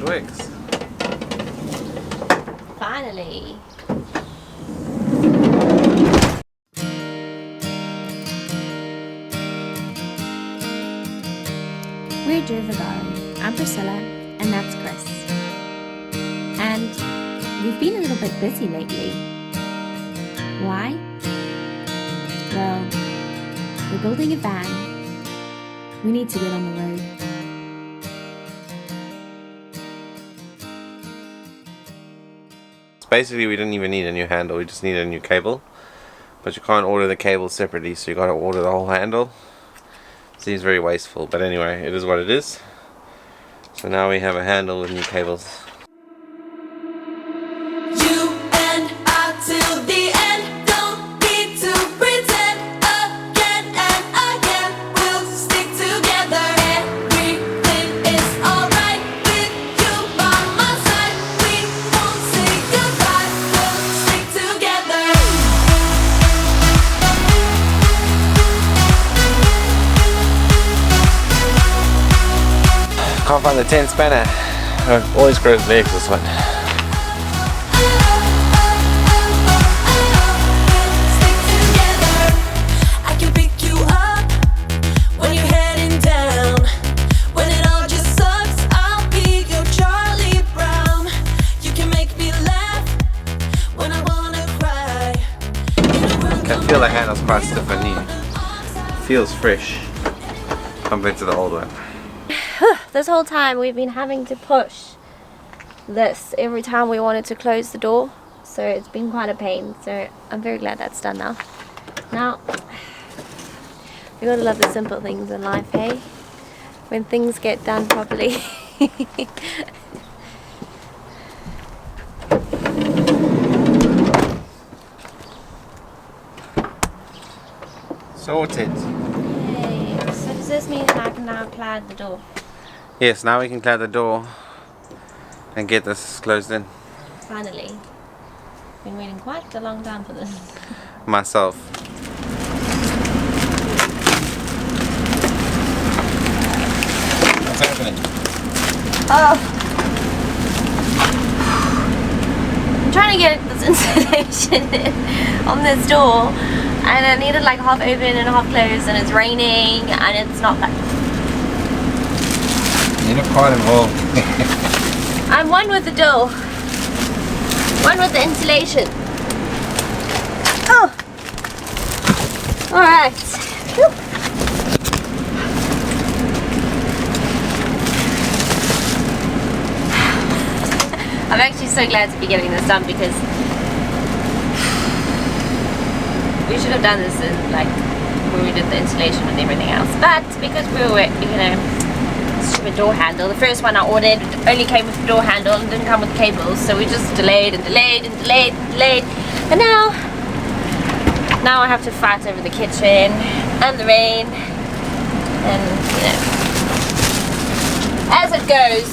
works. Finally. We're Dervagar. I'm Priscilla, and that's Chris. And we've been a little bit busy lately. Why? Well, we're building a van. We need to get on the road. Basically, we didn't even need a new handle, we just needed a new cable. But you can't order the cable separately, so you gotta order the whole handle. Seems very wasteful, but anyway, it is what it is. So now we have a handle with new cables. Can't find the 10 spanner. Always grows legs, this one. I can feel the handle's quite stiff and new. Feels fresh compared to the old one. This whole time we've been having to push this every time we wanted to close the door, so it's been quite a pain. So I'm very glad that's done now. Now we gotta love the simple things in life, hey? When things get done properly. Sorted. Okay, so does this mean that I can now clad the door? Yes, now we can clear the door and get this closed in. Finally. Been waiting quite a long time for this. Myself. What's happening? Oh! I'm trying to get this insulation in on this door, and I need it like half open and half closed, and it's raining and it's not like... You look quite involved. I'm one with the door. One with the insulation. Oh! Alright. I'm actually so glad to be getting this done, because we should have done this in like when we did the insulation and everything else. But because we were, you know, stupid door handle. The first one I ordered only came with the door handle and didn't come with cables, so we just delayed and delayed and delayed and delayed, and now I have to fight over the kitchen and the rain, and you know, as it goes.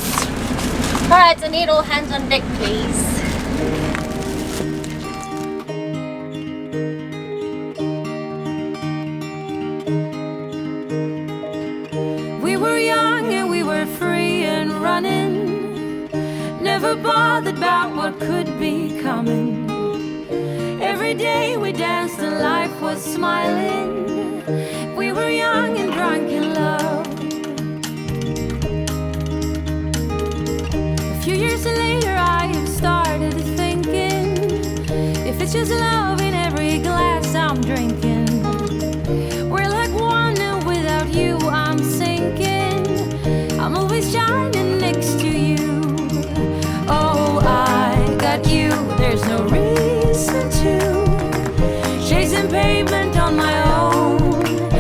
Alright, I need all hands on deck, please. Never bothered about what could be coming. Every day we danced and life was smiling. We were young and drunk in love. A few years later I have started thinking, if it's just love in every glass I'm drinking, we're like one and without you I'm sinking. I'm always shining next to you. Oh, I got you, there's no reason to chasing pavement on my own,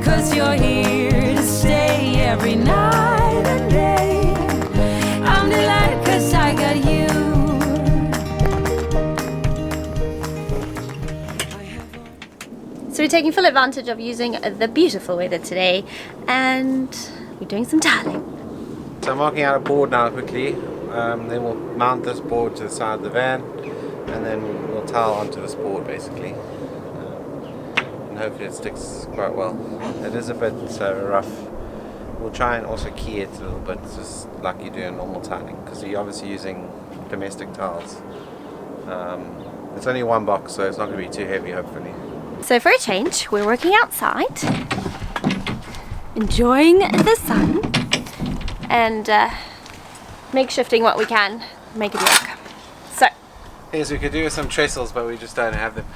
'cause you're here to stay every night and day. I'm delighted 'cause I got you. So we're taking full advantage of using the beautiful weather today, and we're doing some tiling. So I'm marking out a board now quickly. Then we'll mount this board to the side of the van, and then we'll tile onto this board basically, and hopefully it sticks quite well. It is a bit rough we'll try and also key it a little bit, just like you do in normal tiling, because you're obviously using domestic tiles. It's only one box, so it's not going to be too heavy, hopefully. So for a change, we're working outside, enjoying the sun, and makeshifting what we can, make it work. So. Yes, we could do with some trestles, but we just don't have them.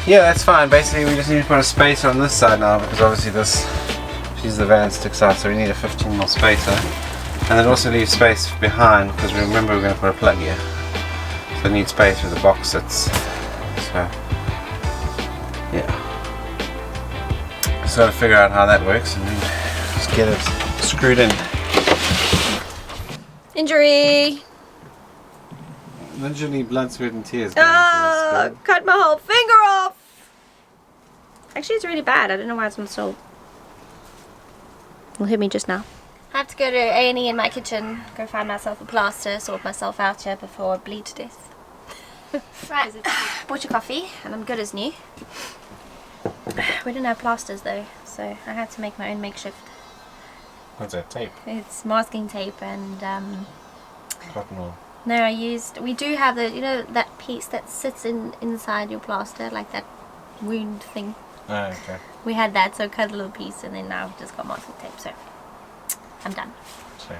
Yeah, that's fine. Basically, we just need to put a spacer on this side now, because obviously this piece of the van sticks out, so we need a 15mm spacer. And then also leave space behind, because remember we're going to put a plug here. So we need space where the box sits. So, yeah. Just got to figure out how that works and then just get it screwed in. Injury! Literally blood, sweat and tears. Oh, cut my whole finger off! Actually, it's really bad. I don't know why it's not so... Will hit me just now. I have to go to A&E in my kitchen, go find myself a plaster, sort myself out here before I bleed to death. Right, bought your coffee, and I'm good as new. We didn't have plasters though, so I had to make my own makeshift. What's that, tape? It's masking tape and Cotton wool. no, we do have the, you know, that piece that sits inside your plaster, like that wound thing. Oh, okay. We had that, so cut a little piece, and then now I've just got masking tape, so I'm done. So.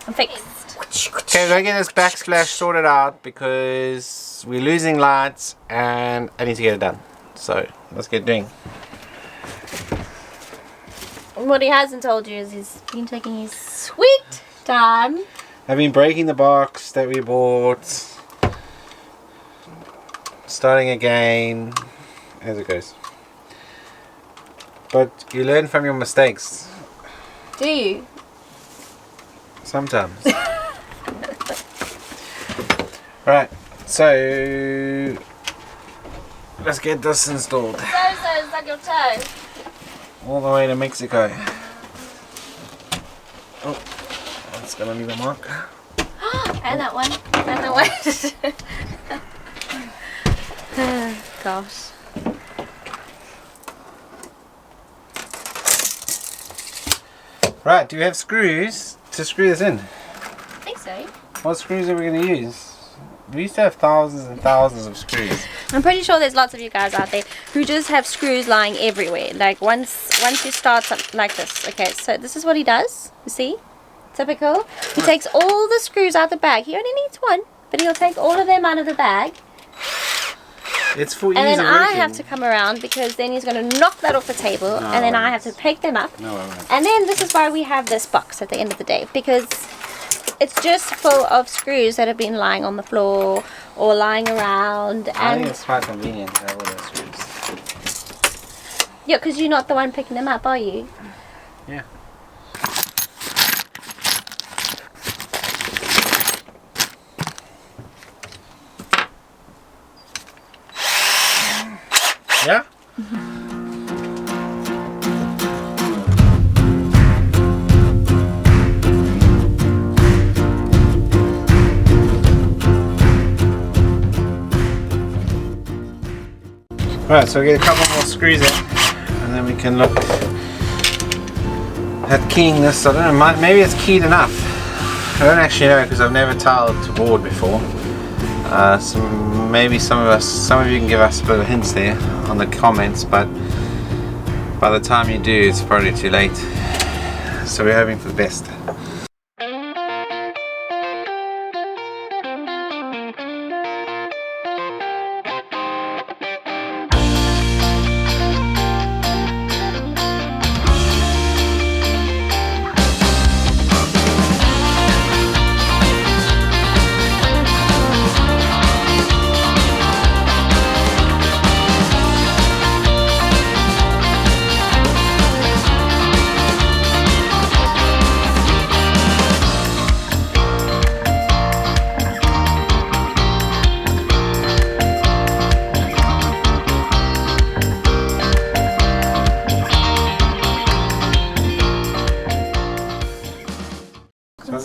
I'm fixed. Okay, we're going to get this backsplash sorted out because we're losing lights and I need to get it done. So, let's get doing. What he hasn't told you is he's been taking his sweet time. I've been breaking the box that we bought, starting again, as it goes. But you learn from your mistakes. Do you? Sometimes. Right, so let's get this installed. So, suck your toe. All the way to Mexico. Oh, that's gonna leave a mark. And that one. And that one. Gosh. Right, do you have screws to screw this in? I think so. What screws are we going to use? We used to have thousands and thousands of screws. I'm pretty sure there's lots of you guys out there who just have screws lying everywhere. Like once you start something like this. Okay, so this is what he does. You see? Typical. He takes all the screws out the bag. He only needs one, but he'll take all of them out of the bag. It's for ease And then of I working. have to come around because then he's going to knock that off the table, No, and then I have to pick them up. No, I won't. And then this is why we have this box at the end of the day, because it's just full of screws that have been lying on the floor or lying around. I And think it's quite convenient to have all those screws. yeah, because you're not the one picking them up, are you? Yeah. Yeah? Right, so we get a couple more screws in and then we can look at keying this. I don't know, maybe it's keyed enough. I don't actually know because I've never tiled to board before. So maybe some of you can give us a bit of hints there on the comments, but by the time you do it's probably too late. So we're hoping for the best.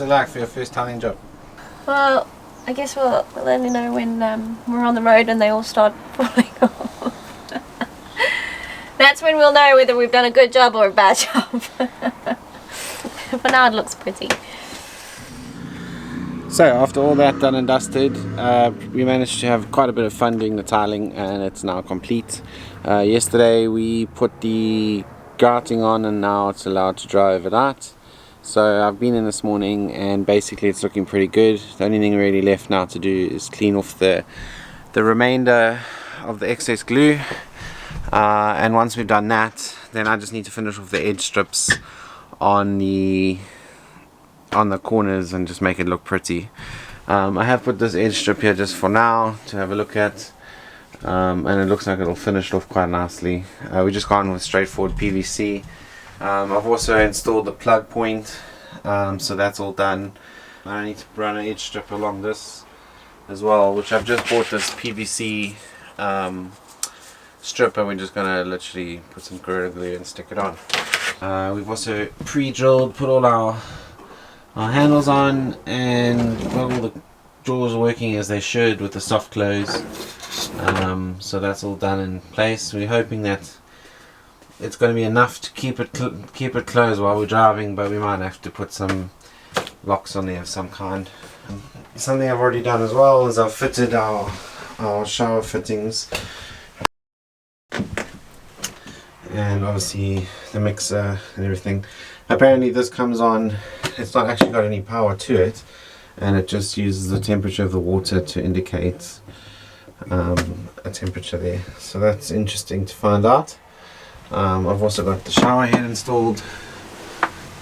it like for your first tiling job? Well, I guess we'll only know when we're on the road and they all start falling off. That's when we'll know whether we've done a good job or a bad job. For now it looks pretty. So after all that done and dusted, we managed to have quite a bit of fun doing the tiling, and it's now complete. Yesterday we put the grouting on and now it's allowed to dry overnight. So I've been in this morning and basically it's looking pretty good. The only thing really left now to do is clean off the remainder of the excess glue, and once we've done that, then I just need to finish off the edge strips on the corners and just make it look pretty. I have put this edge strip here just for now to have a look at, and it looks like it'll finish off quite nicely. We just gone with straightforward PVC. I've also installed the plug point, so that's all done. I need to run an edge strip along this as well, which I've just bought this PVC strip, and we're just gonna literally put some Gorilla Glue and stick it on. We've also pre-drilled, put all our handles on, and got all the drawers working as they should with the soft close. So that's all done in place. We're hoping that it's going to be enough to keep it closed while we're driving, but we might have to put some locks on there of some kind. Something I've already done as well is I've fitted our shower fittings, and obviously the mixer and everything. Apparently this comes on, it's not actually got any power to it, and it just uses the temperature of the water to indicate a temperature there. So that's interesting to find out. I've also got the shower head installed,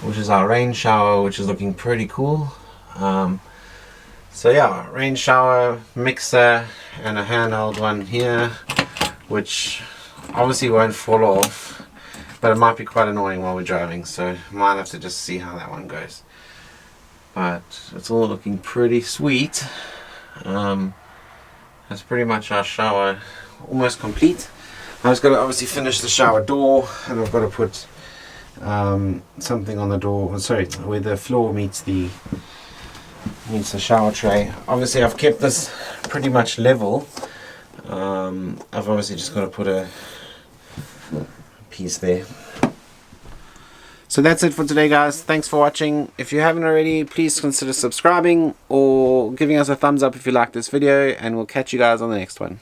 which is our rain shower, which is looking pretty cool. So yeah, rain shower, mixer, and a handheld one here, which obviously won't fall off, but it might be quite annoying while we're driving, so might have to just see how that one goes. But it's all looking pretty sweet. That's pretty much our shower almost complete. I was going to obviously finish the shower door, and I've got to put something on the door, sorry, where the floor meets the shower tray. Obviously I've kept this pretty much level. I've obviously just got to put a piece there. So that's it for today, guys. Thanks for watching. If you haven't already, please consider subscribing or giving us a thumbs up if you like this video, and we'll catch you guys on the next one.